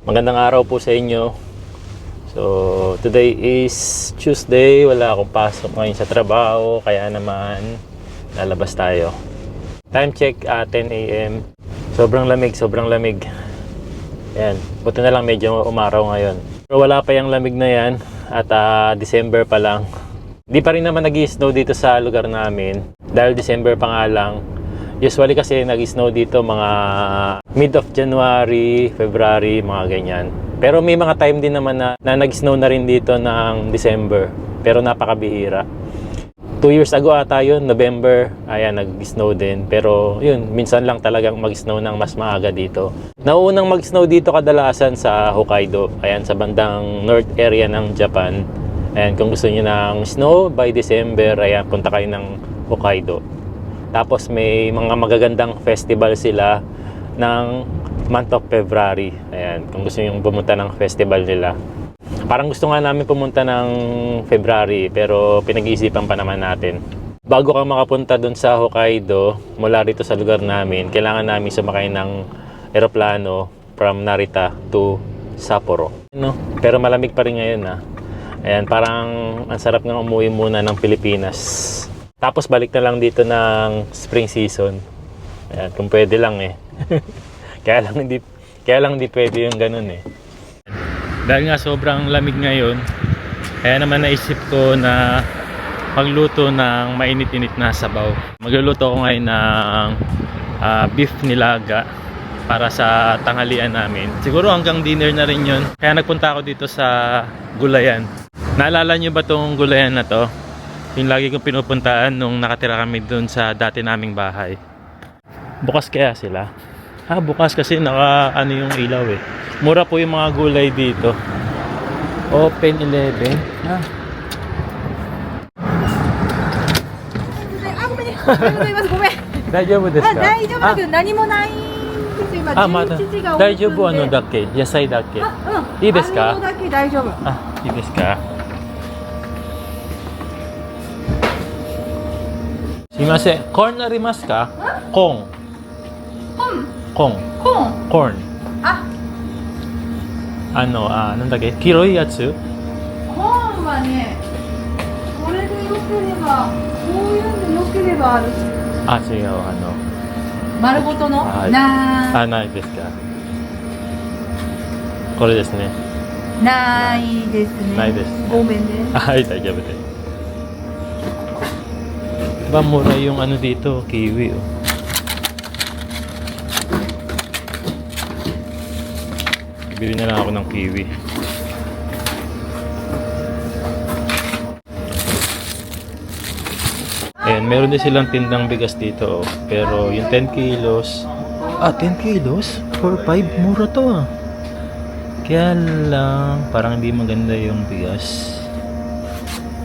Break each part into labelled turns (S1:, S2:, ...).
S1: Magandang araw po sa inyo. So, today is Tuesday. Wala akong pasok ngayon sa trabaho. Kaya naman, lalabas tayo. Time check, 10 a.m. Sobrang lamig. Ayan, buti na lang medyo umaraw ngayon. Pero wala pa yung lamig na yan. At December pa lang. Di pa rin naman nag-i-snow dito sa lugar namin. Dahil December pa nga lang. Usually kasi nag-snow dito mga mid of January, February, mga ganyan. Pero may mga time din naman na nag-snow na rin dito ng December. Pero napakabihira. 2 years ago ata yun, November, ayan, nag-snow din. Pero yun, minsan lang talagang mag-snow ng mas maaga dito. Nauunang mag-snow dito kadalasan sa Hokkaido. Ayan, sa bandang north area ng Japan. Ayan, kung gusto niyo ng snow by December, ayan, punta kayo ng Hokkaido. Tapos may mga magagandang festival sila ng month of February. Ayan, kung gusto niyo pumunta ng festival nila. Parang gusto nga namin pumunta ng February pero pinag-iisipan pa naman natin. Bago ka makapunta doon sa Hokkaido, mula rito sa lugar namin, kailangan namin sumakay ng eroplano from Narita to Sapporo. No? Pero malamig pa rin ngayon . Ayan, parang ang sarap nga umuwi muna ng Pilipinas. Tapos balik na lang dito ng spring season. Ayan, kung pwede lang . kaya lang hindi pwede yung ganun . Dahil nga sobrang lamig ngayon, kaya naman naisip ko na magluto ng mainit-init na sabaw. Magluluto ko ngayon ng beef nilaga para sa tanghalian namin. Siguro hanggang dinner na rin yun. Kaya nagpunta ako dito sa Gulayan. Naalala nyo ba tong Gulayan na to? Yung lagi kong pinupuntaan nung nakatira kami dun sa dati naming bahay. Bukas kaya sila? Bukas kasi ano yung ilaw . Mura po yung mga gulay dito. Open 11. Daijoubu desu ka? Daijoubu dakke? Yasai dakke? Ii desu ka? Ii desu ka? Sumimasen. Corn arimasu ka? Corn. Corn. なんだっけ、黄色いやつ？
S2: コーンはね、これで良ければ、こういうの良ければあるし。
S1: 違う、
S2: 丸ごとの？
S1: ないですか？これですね。
S2: ないですね。
S1: ないです。
S2: ごめんね。
S1: 大丈夫です。Mura yung dito, kiwi . Bili na lang ako ng kiwi. Ayan, meron din silang tindang bigas dito . Pero yung 10 kilos 10 kilos? 4-5, mura to . Kaya lang parang hindi maganda yung bigas.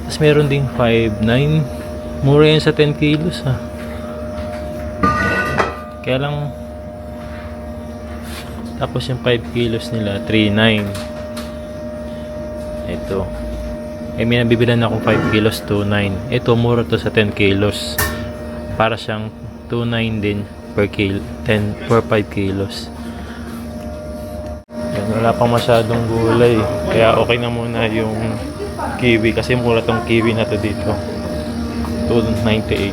S1: Tapos meron ding 5-9. Mura yan sa 10 kilos . Kaya lang tapos yung 5 kilos nila 3.9. Ito may nabibilan akong 5 kilos 2.9. Ito mura to sa 10 kilos. Para siyang 2.9 din per kilo, 10 per 5 kilos. Yan, wala pang masyadong gulay. Kaya okay na muna yung kiwi kasi mura tong kiwi na to dito. 2.98.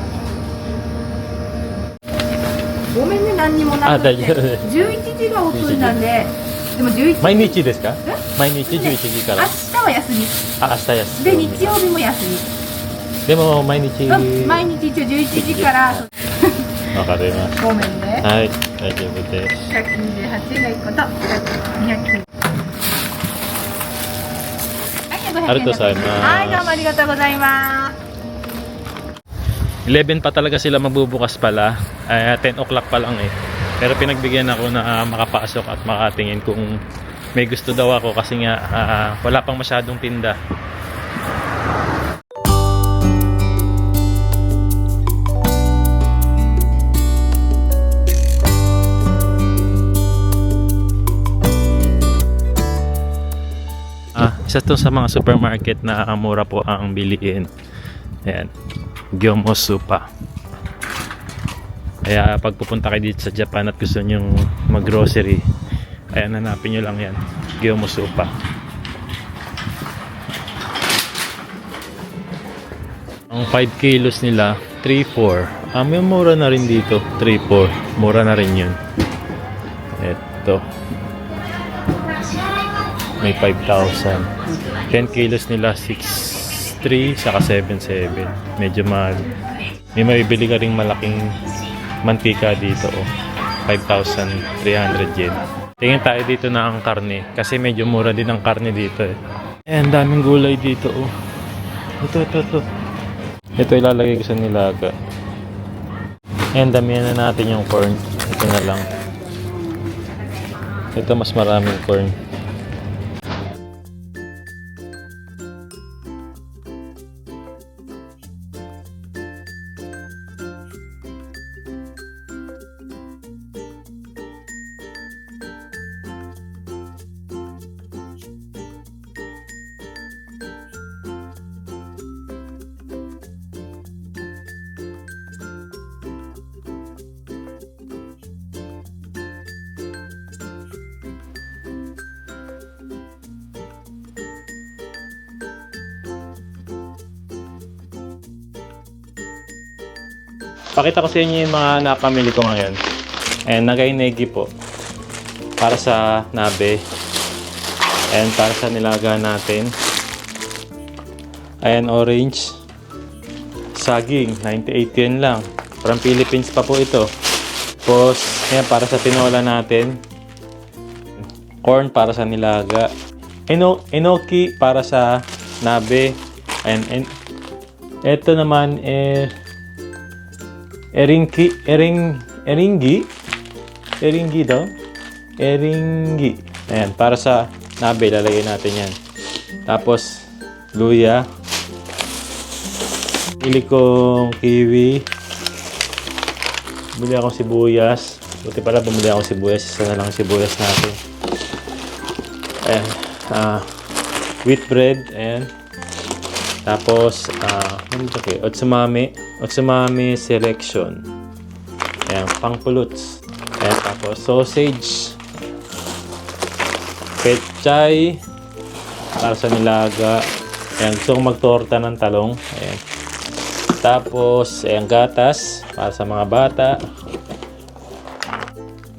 S2: ごめんね、何にもなくて。
S1: 大丈夫です。
S2: 11時がオープンなんで、でも11時。
S1: 毎日ですか？毎日11時から。
S2: 明日は休み。
S1: 明日休み。
S2: で、日曜日も休み。
S1: でも毎日。
S2: 毎日一応11時から。
S1: わかります。
S2: ごめんね。
S1: はい、大丈夫です。
S2: 128円が1個と、200円。
S1: ありがとうございます。
S2: はい、どうもありがとうございます。
S1: 11 pa talaga sila magbubukas pala. 10 o'clock pa lang . Pero pinagbigyan ako na makapasok at makatingin kung may gusto daw ako kasi nga wala pang masyadong tinda. Isa to sa mga supermarket na mura po ang bilihin. Ayan. Gyomosupa. Kaya pag pupunta kayo dito sa Japan at gusto nyong mag-grocery, ayan, hanapin nyo lang yan. Gyomusupa. Ang 5 kilos nila, 3-4. May mura na rin dito, 3-4. Mura na rin yun. Ito. May 5,000. 10 kilos nila, 6,300 saka 7,700. Medyo mahal. May mabibili ka ring malaking mantika dito. 5,300 yen. Tingin tayo dito na ang karne. Kasi medyo mura din ang karne dito eh. Ang daming gulay dito oh. Ito. Ito ilalagay ko sa nilaga. And damihan na natin yung corn. Ito na lang. Ito mas maraming corn. Pakita ko sa inyo yung mga napamili ko ngayon. And nagainegi po. Para sa nabe. And para sa nilaga natin. Ayan, orange. Saging, 98 yen lang. From Philippines pa po ito. Tapos, ayan, para sa tinola natin. Corn para sa nilaga. Enoki para sa nabe. And ito naman eringi daw. Eringi. Ayan, para sa nabe, lalagay natin yan. Tapos, luya. Pili kong kiwi. Bumili akong sibuyas. Buti pala bumili akong sibuyas. Isa na lang sibuyas natin. Ayan. Wheat bread. Ayan. Tapos, Otsumami selection. Ayan, pangpuluts. Ayan, tapos sausage. Pechay. Para sa nilaga. Ayan, gusto kong magtorta ng talong. Ayan. Tapos, ayan, gatas. Para sa mga bata.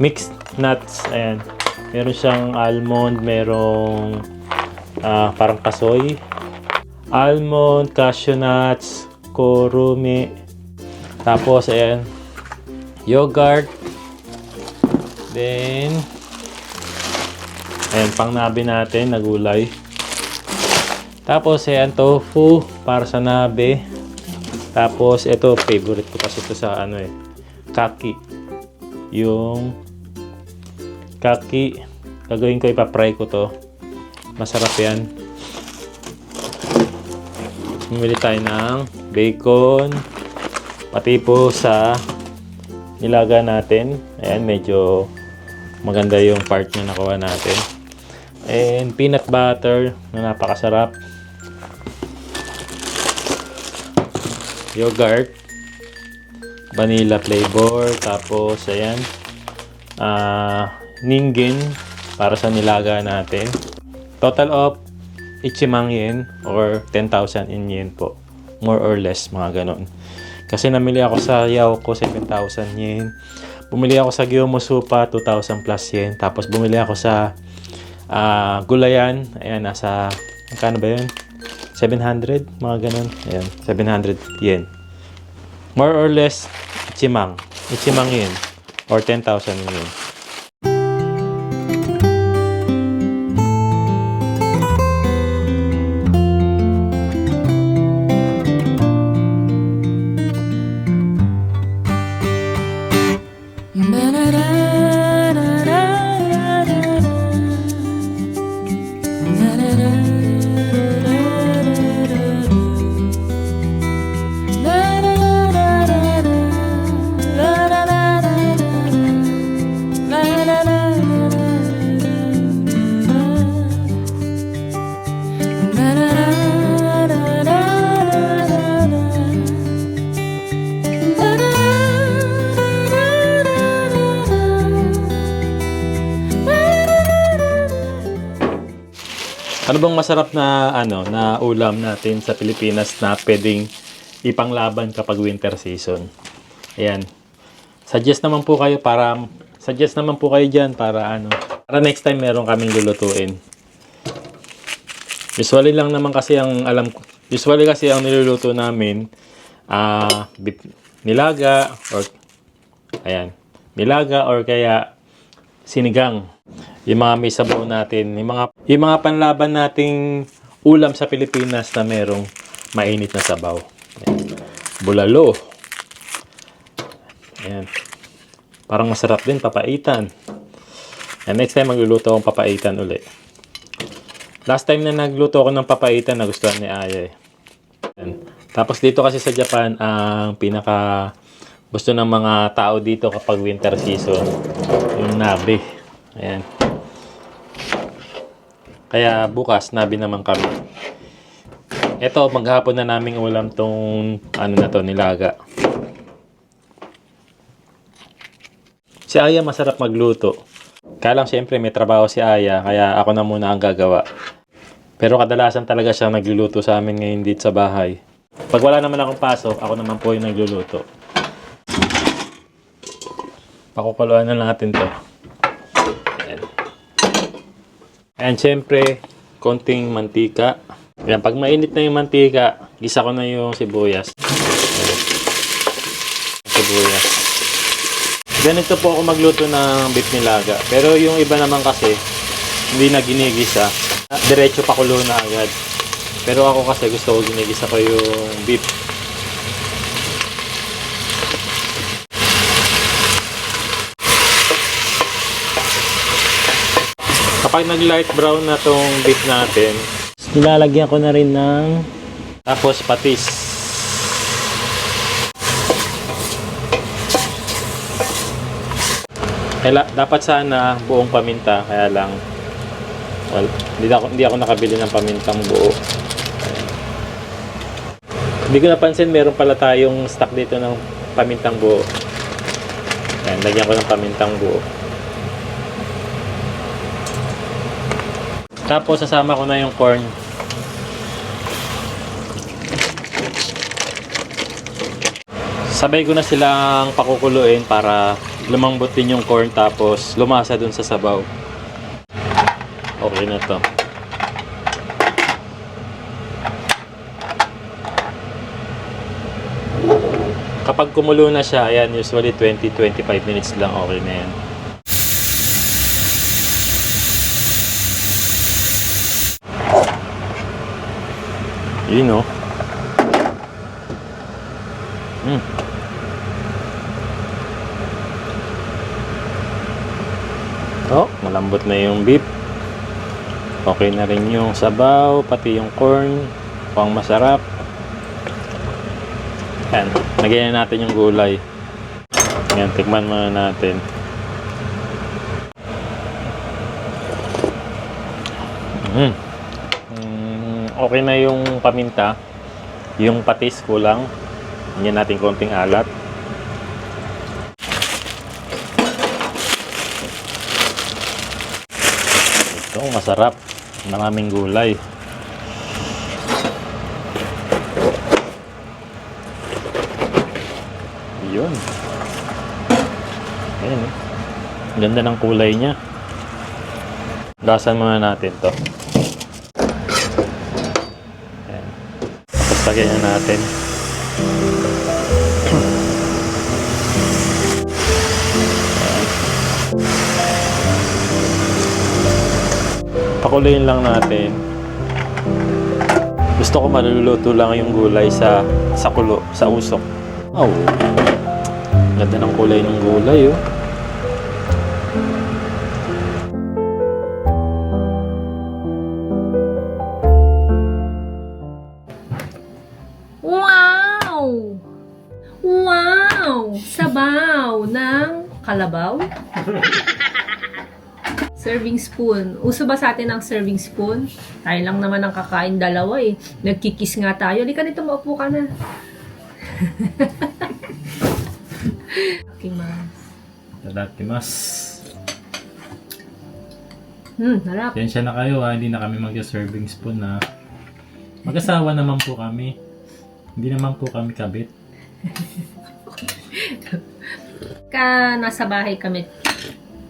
S1: Mixed nuts. Ayan. Meron siyang almond. Merong parang kasoy. Almond, cashew nuts, korumi. Tapos, ayan, yogurt. Then, ayan, pang nabe natin na gulay. Tapos, ayan, tofu para sa nabe. Tapos, ito, favorite ko kasi ito sa kaki. Yung kaki, gagawin ko, ipapry ko to. Masarap yan. Bumili tayo ng bacon, pati po sa nilaga natin. Ayan, medyo maganda yung part na nakuha natin. And peanut butter na napakasarap. Yogurt, vanilla flavor. Tapos, ayan, ningen para sa nilaga natin. Total of ichimang yen or 10,000 in yen po. More or less, mga ganon. Kasi namili ako sa Yaoko, 7,000 yen. Bumili ako sa Gyomusupa, 2,000 plus yen. Tapos bumili ako sa Gulayan. Ayan, nasa, magkano ba yun? 700, mga ganon. Ayan, 700 yen. More or less, ichimang yen or 10,000 yen. Ano bang masarap na na ulam natin sa Pilipinas na pwedeng ipanglaban kapag winter season? Ayan. Suggest naman po kayo diyan para next time meron kaming lulutuin. Usually kasi ang niluluto namin beef nilaga or kaya sinigang. Yung mga may sabaw natin, yung mga panlaban nating ulam sa Pilipinas na merong mainit na sabaw. Ayan. Bulalo. Ayan. Parang masarap din, papaitan. And next time magluluto akong papaitan uli. Last time na nagluto ako ng papaitan, nagustuhan ni Aya eh. Ayan. Tapos dito kasi sa Japan, ang pinaka gusto ng mga tao dito kapag winter season, yung nabe. Ayan. Kaya bukas, nabi naman kami. Ito, maghapon na naming ulam tong nilaga. Si Aya masarap magluto. Kaya lang siyempre may trabaho si Aya, kaya ako na muna ang gagawa. Pero kadalasan talaga siya nagluluto sa amin ngayon dito sa bahay. Pag wala naman akong pasok, ako naman po yung nagluluto. Pakukuluan na natin to. And syempre, konting mantika. Yan, pag mainit na yung mantika, gisa ko na yung sibuyas. Sibuyas. Ganito po ako magluto ng beef nilaga. Pero yung iba naman kasi, hindi na ginigisa. Diretso pakulo na agad. Pero ako kasi gusto ko ginigisa ko yung beef. Kapag nag-light brown na tong beef natin, nilalagyan ko na rin ng tapos patis. Dapat sana buong paminta, kaya lang hindi ako nakabili ng pamintang buo. Ayan. Hindi ko napansin meron pala tayong stock dito ng pamintang buo. Ayan, lagyan ko ng pamintang buo. Tapos sasama ko na yung corn. Sabay ko na silang pakukuluin para lumambot din yung corn tapos lumasa dun sa sabaw. Okay na to. Kapag kumulo na siya, ayan, usually 20-25 minutes lang, okay na yan. Yun o. Oh, malambot na yung beef. Okay na rin yung sabaw, pati yung corn. Pang masarap. Yan, lagyan na natin yung gulay. Yan, tikman muna natin. Okay na yung paminta. Yung patis kulang. Hingyan natin konting alat. Ito, masarap. Maraming gulay. Yun. Ayan eh. Ganda ng kulay niya. Gasan muna natin to. Lagyan na natin. Pakuluin lang natin. Gusto ko maluluto lang yung gulay sa usok. Oh. Ganda ng kulay ng gulay, oh.
S2: Wow! Sabaw ng kalabaw? Serving spoon. Uso ba sa atin ang serving spoon? Tayo lang naman ang kakain dalawa eh. Nagkikis nga tayo. Halika dito, maupo ka na. Itadakimasu. Harap.
S1: Tensya na kayo ha, hindi na kami mag-serving spoon na. Mag-asawa naman po kami. Hindi naman po kami kabit.
S2: Nasa bahay kami,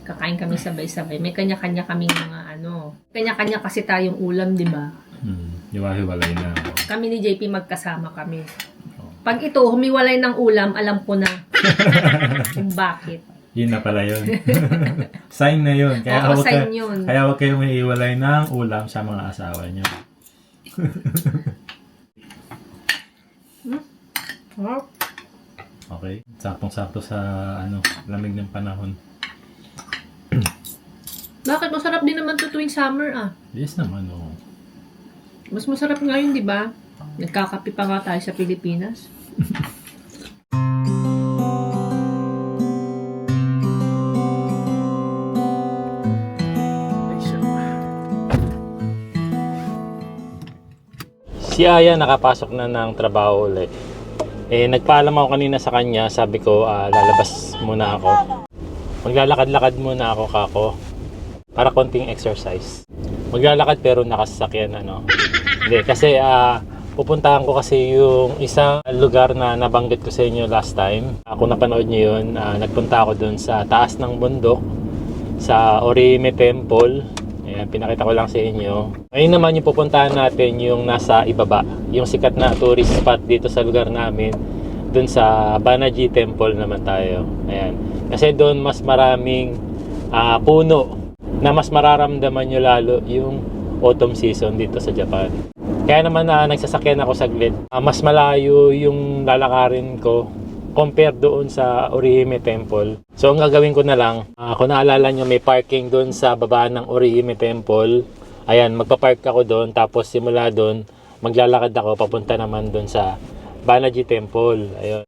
S2: kakain kami sabay-sabay. May kanya-kanya kaming mga kanya-kanya kasi tayong ulam, di ba?
S1: Hiwa-hiwalay na.
S2: Kami ni JP magkasama kami. Pag ito, humiwalay ng ulam, alam ko na kung bakit.
S1: Yun na pala yun. Sign na yun. Kaya
S2: Oo, sign yun.
S1: Kaya huwag kayong maiiwalay ng ulam sa mga asawa nyo. Okay. Saktong-sakto sa lamig ng panahon.
S2: Bakit? Masarap din naman to tuwing summer
S1: Yes naman,
S2: Mas masarap ngayon, di ba? Nagkakape pa nga tayo sa Pilipinas.
S1: Si Aya nakapasok na ng trabaho ulit. Nagpaalam ako kanina sa kanya, sabi ko lalabas muna ako. Maglalakad-lakad muna ako kako. Para konting exercise. Maglalakad pero nakasasakyan Hindi, kasi pupuntahan ko kasi yung isang lugar na nabanggit ko sa inyo last time. Kung napanood nyo yun, nagpunta ako dun sa taas ng bundok sa Orihime Temple. Ayan, pinakita ko lang sa inyo. Ngayon naman yung pupuntahan natin yung nasa ibaba. Yung sikat na tourist spot dito sa lugar namin. Dun sa Banaji Temple naman tayo. Ayan. Kasi doon mas maraming puno na mas mararamdaman nyo lalo yung autumn season dito sa Japan. Kaya naman nagsasakyan ako saglit. Mas malayo yung lalakarin ko compare doon sa Orihime Temple. So ang gagawin ko na lang, kung naalala nyo may parking doon sa baba ng Orihime Temple. Ayan, magpa-park ako doon tapos simula doon maglalakad ako papunta naman doon sa Banaji Temple. Ayun.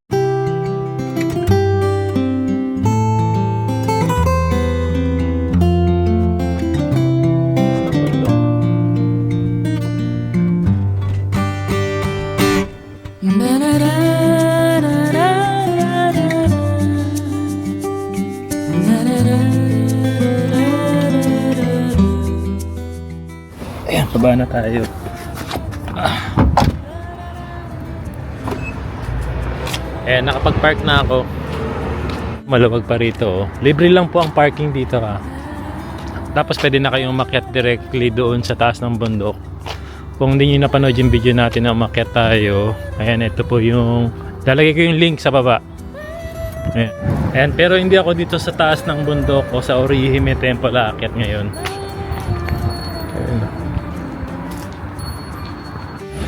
S1: Ayan, baba na tayo. Ayan, nakapag-park na ako. Maluwag pa rito. Libre lang po ang parking dito Tapos pwede na kayong umakyat directly doon sa taas ng bundok. Kung hindi nyo napanood yung video natin na umakyat tayo, ayan, ito po yung lalagay ko yung link sa baba. Ayan. Ayan, pero hindi ako dito sa taas ng bundok o sa Orihime Temple aakyat ngayon. Ayan.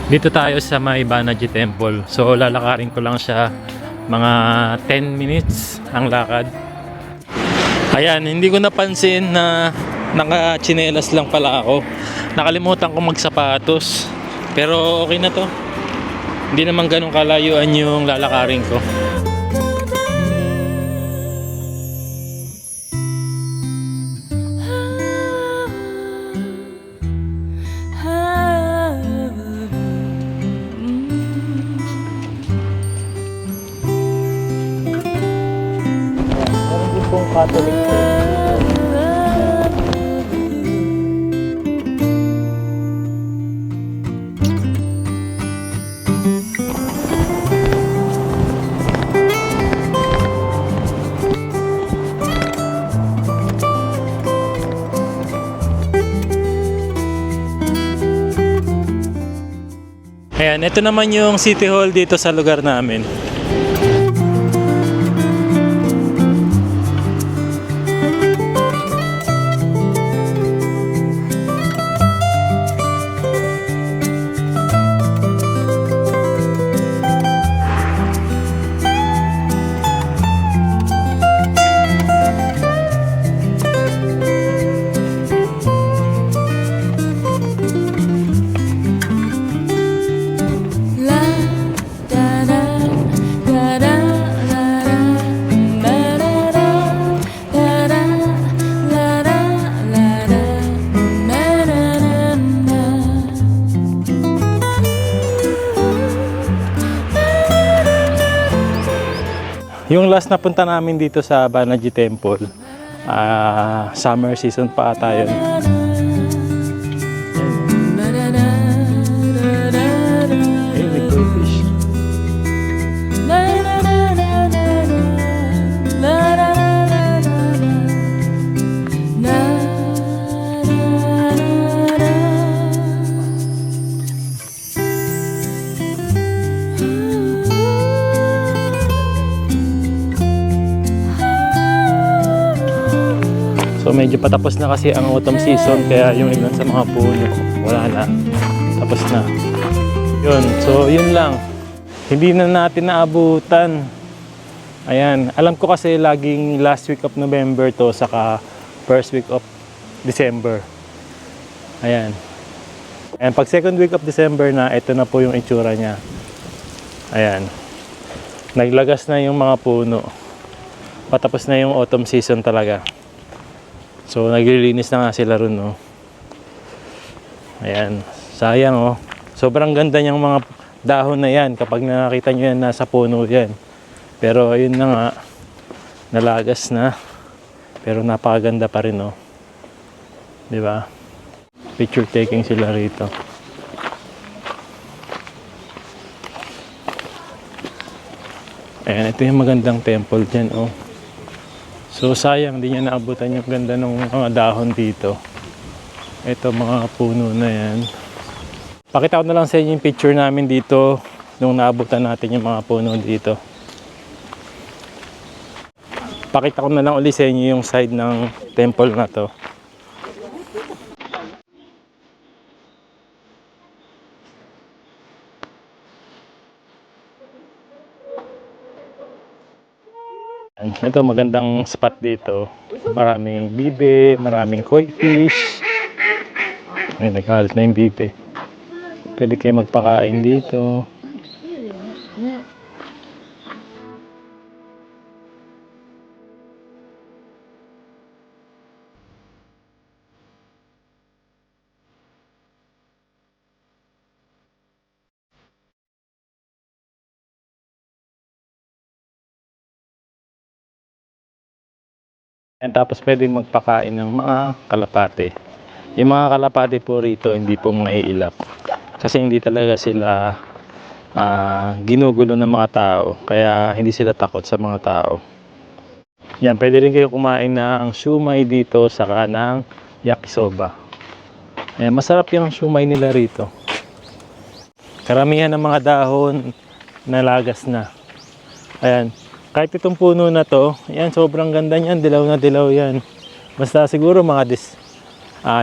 S1: Dito tayo sa may Banaji Temple. So lalakarin ko lang siya mga 10 minutes ang lakad. Ayan, hindi ko napansin na naka-tsinelas lang pala ako. Nakalimutan ko magsapatos. Pero okay na to. Hindi naman ganun kalayuan yung lalakarin ko. Meron din pong Catholic church. Ayan, ito naman yung City Hall dito sa lugar namin. Yung last na punta namin dito sa Banaji Temple, Summer season pa ata yun. Ayun, may crayfish. So medyo patapos na kasi ang autumn season, kaya yung ilan sa mga puno wala na, tapos na yun. So yun lang, hindi na natin naabutan. Ayan, alam ko kasi laging last week of November to, saka first week of December. Ayan, and pag second week of December na, ito na po yung itsura nya. Ayan, naglagas na yung mga puno, patapos na yung autumn season talaga. So naglilinis na nga sila ron, no. Ayan, sayang, oh. Sobrang ganda niyang mga dahon na yan kapag nakita nyo yan, nasa puno yan. Pero ayun na nga, nalagas na. Pero napakaganda pa rin, oh. Di ba? Picture taking sila rito. Ayan, ito yung magandang temple dyan, oh. So sayang, di niya naabutan yung ganda ng mga dahon dito. Ito, mga puno na yan. Pakita ko na lang sa inyo yung picture namin dito nung naabutan natin yung mga puno dito. Pakita ko na lang ulit sa inyo yung side ng temple na to. Ito, magandang spot dito. Maraming bibe, maraming koi fish. Ay, nagkahalit na yung bibe. Pwede kayo magpakain dito. And tapos pwedeng magpakain ng mga kalapate. Yung mga kalapate po rito hindi po maiilap. Kasi hindi talaga sila ginugulo ng mga tao. Kaya hindi sila takot sa mga tao. Yan, pwede rin kayo kumain ng shumai dito saka ng yakisoba. Ayan, masarap yung shumai nila rito. Karamihan ng mga dahon nalagas na. Ayan. Kahit itong puno na to, yan, sobrang ganda niyan, dilaw na dilaw yan. Basta siguro mga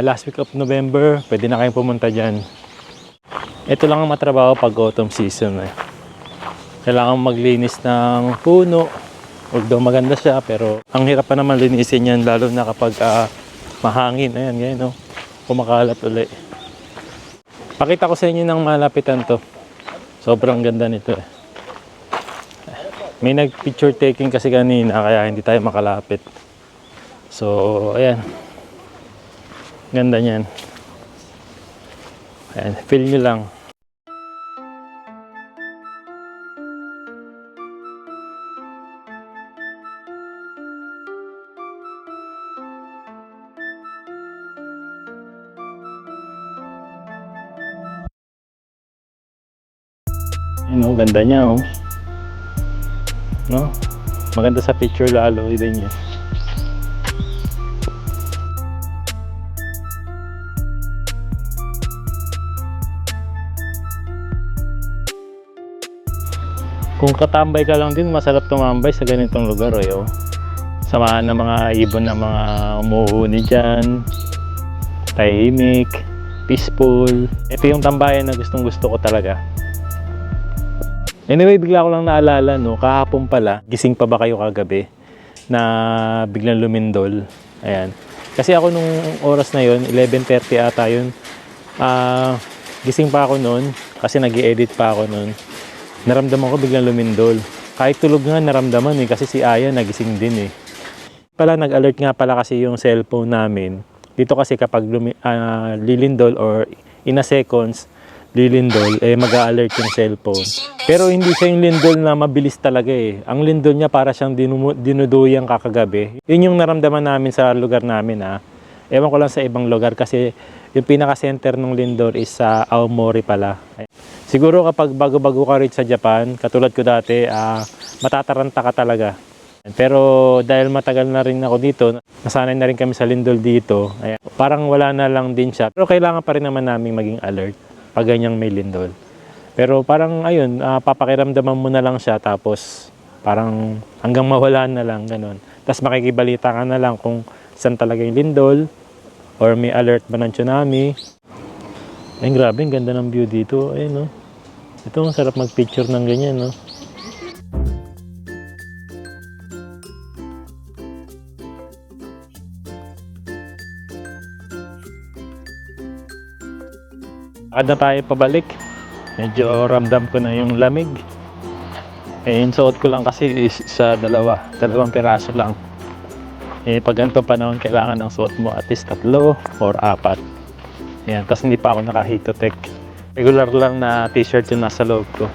S1: last week of November, pwede na kayong pumunta dyan. Ito lang ang matrabaho pag autumn season. Kailangan maglinis ng puno. Although maganda siya, pero ang hirap pa naman linisin yan, lalo na kapag mahangin. Ayan, ganyan, no? Kumakalat uli. Pakita ko sa inyo ng malapitan to. Sobrang ganda nito, eh. May nag-picture taking kasi kanina, kaya hindi tayo makalapit. So, ayan. Ganda niyan. Ayan, feel nyo lang. Ayan, oh, ganda niya, oh. No? Maganda sa picture lalo din niya. Kung katambay ka lang din, masarap tumambay sa ganitong lugar, oh. Samahan ng mga ibon na mga umuhuni dyan. Tahimik, peaceful. Ito yung tambayan na gustong gusto ko talaga. Anyway, bigla ko lang naalala, no, kahapon pala, gising pa ba kayo kagabi na biglang lumindol? Ayan. Kasi ako nung oras na yon, 11:30 ata yun, gising pa ako noon kasi nag-i-edit pa ako noon. Naramdaman ko biglang lumindol. Kahit tulog nga naramdaman, eh, kasi si Aya nagising din, eh. Pala nag-alert nga pala kasi yung cellphone namin. Dito kasi kapag lilindol or in a seconds, lilindol, mag-a-alert yung cellphone. Pero hindi siya yung lindol na mabilis talaga eh. Ang lindol niya para siyang dinuduyang kakagabi. Yun yung naramdaman namin sa lugar namin Ewan ko lang sa ibang lugar kasi yung pinaka-center ng lindol is sa Aomori pala. Siguro kapag bago-bago ka rin sa Japan, katulad ko dati, matataranta ka talaga. Pero dahil matagal na rin ako dito, nasanay na rin kami sa lindol dito. Parang wala na lang din siya. Pero kailangan pa rin naman namin maging alert pag ganyang may lindol. Pero parang ayun, papakiramdaman mo na lang siya tapos parang hanggang mawala na lang, ganun. Tapos makikibalita ka na lang kung saan talaga yung lindol or may alert ba ng tsunami. Ay, grabe, ang ganda ng view dito. Ayun, no? Ito, ang sarap mag-picture ng ganyan, no? Lakad na tayo pabalik. Medyo ramdam ko na yung lamig. Yung suot ko lang kasi is sa dalawang piraso lang. Pag ganito panahon, kailangan ng suot mo at least 3 or 4. Ayan, tapos hindi pa ako naka-Heatotech. Regular lang na t-shirt yung nasa loob ko.